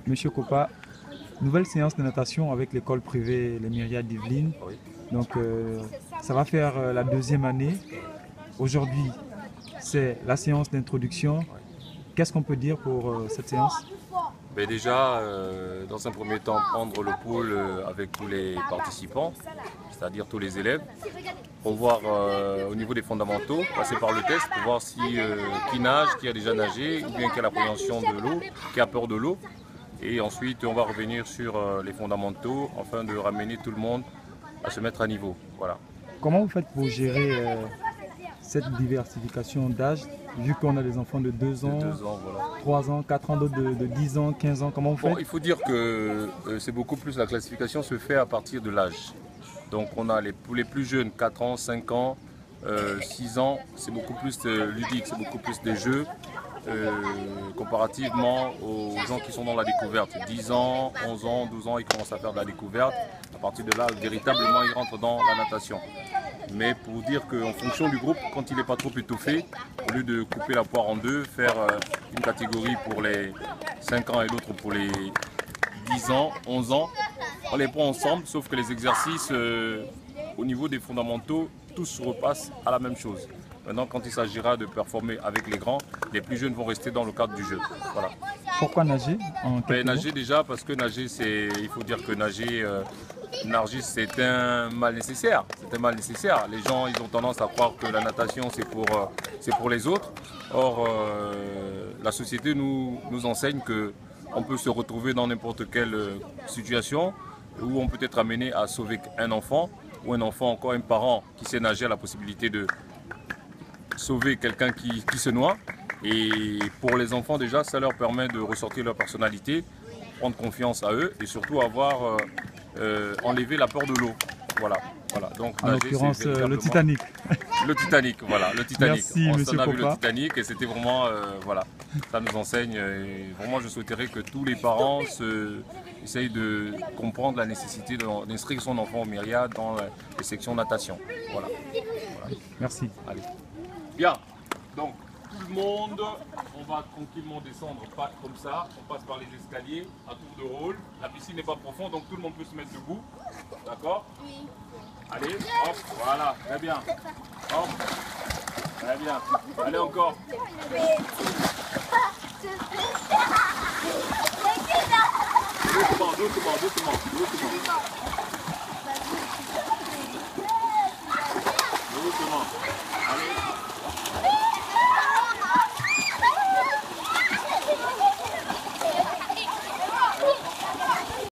Monsieur Kopa, nouvelle séance de natation avec l'école privée Les Myriades d'Yvelines. Oui. Donc, ça va faire la deuxième année. Aujourd'hui, c'est la séance d'introduction. Qu'est-ce qu'on peut dire pour cette séance? Ben déjà, dans un premier temps, prendre le pôle avec tous les participants, c'est-à-dire tous les élèves, pour voir au niveau des fondamentaux, passer par le test pour voir qui nage, qui a déjà nagé, ou bien qui a l'appréhension de l'eau, qui a peur de l'eau. Et ensuite, on va revenir sur les fondamentaux afin de ramener tout le monde à se mettre à niveau. Voilà. Comment vous faites pour gérer cette diversification d'âge, vu qu'on a des enfants de 2 ans, 3 ans, 4 ans, d'autres de 10 ans, 15 ans, comment vous faites? Bon, il faut dire que c'est beaucoup plus, la classification se fait à partir de l'âge. Donc on a pour les plus jeunes, 4 ans, 5 ans, 6 ans, c'est beaucoup plus ludique, c'est beaucoup plus des jeux. Comparativement aux gens qui sont dans la découverte. 10 ans, 11 ans, 12 ans, ils commencent à faire de la découverte. À partir de là, véritablement, ils rentrent dans la natation. Mais pour dire qu'en fonction du groupe, quand il n'est pas trop étoffé, au lieu de couper la poire en deux, faire une catégorie pour les 5 ans et l'autre pour les 10 ans, 11 ans, on les prend ensemble, sauf que les exercices au niveau des fondamentaux, tous se repassent à la même chose. Maintenant, quand il s'agira de performer avec les grands, les plus jeunes vont rester dans le cadre du jeu. Voilà. Pourquoi nager Nager déjà parce que nager, il faut dire que nager c'est un mal nécessaire. C'est un mal nécessaire. Les gens ils ont tendance à croire que la natation c'est pour les autres. Or, la société nous enseigne qu'on peut se retrouver dans n'importe quelle situation où on peut être amené à sauver un enfant ou un enfant, encore un parent qui sait nager a la possibilité de sauver quelqu'un qui se noie. Et pour les enfants déjà, ça leur permet de ressortir leur personnalité, prendre confiance à eux et surtout avoir enlevé la peur de l'eau. Voilà. Donc, en l'occurrence le Titanic. Le Titanic, voilà, le Titanic. Merci, monsieur On a vu Kopa. le Titanic et c'était vraiment, voilà, ça nous enseigne. Et vraiment, je souhaiterais que tous les parents essayent de comprendre la nécessité d'inscrire son enfant au Myriades dans les sections natation. Voilà. Merci. Allez. Bien, donc tout le monde, on va tranquillement descendre, pas comme ça, on passe par les escaliers à tour de rôle. La piscine n'est pas profonde, donc tout le monde peut se mettre debout. D'accord? Oui. Allez, hop, voilà, très bien. Hop, très bien. Allez encore. Doucement, doucement, doucement, doucement. Doucement. Allez.